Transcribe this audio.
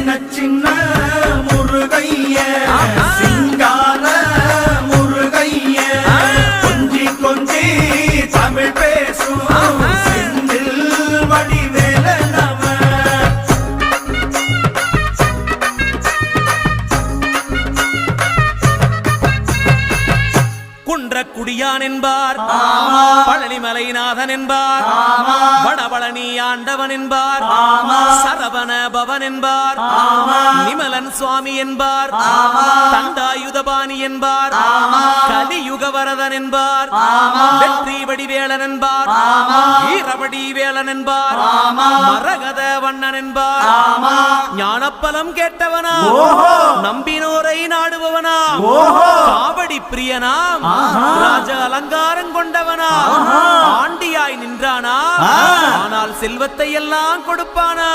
சின்ன சின்ன முருகைய சிங்கார முருகைய கொஞ்சி கொஞ்சி தமிழ் பேசும் செந்தில் வடிவேலனவ குன்றக்குடியான் என்பார், பழனிமலைநாதன் என்பார், வடபழனி ஆண்டவன் என்பார், சரவண பவன் என்பார், நிமலன் சுவாமி என்பார், தண்டாயுதபாணி என்பார், கலியுகவரதன் என்பார், வெற்றி வடிவேலன் என்பார், வீரவடி வேலன் என்பார், மரகத வண்ணன் என்பார், ஞானப்பலம் கேட்டவனா, நம்பினோரை நாடுபவனா, காவடி பிரியனாம், ராஜ அலங்காரம் கொண்டவனா, ஆண்டியாய் நின்றானா, ஆனால் செல்வத்தை எல்லாம் கொடுப்பானா.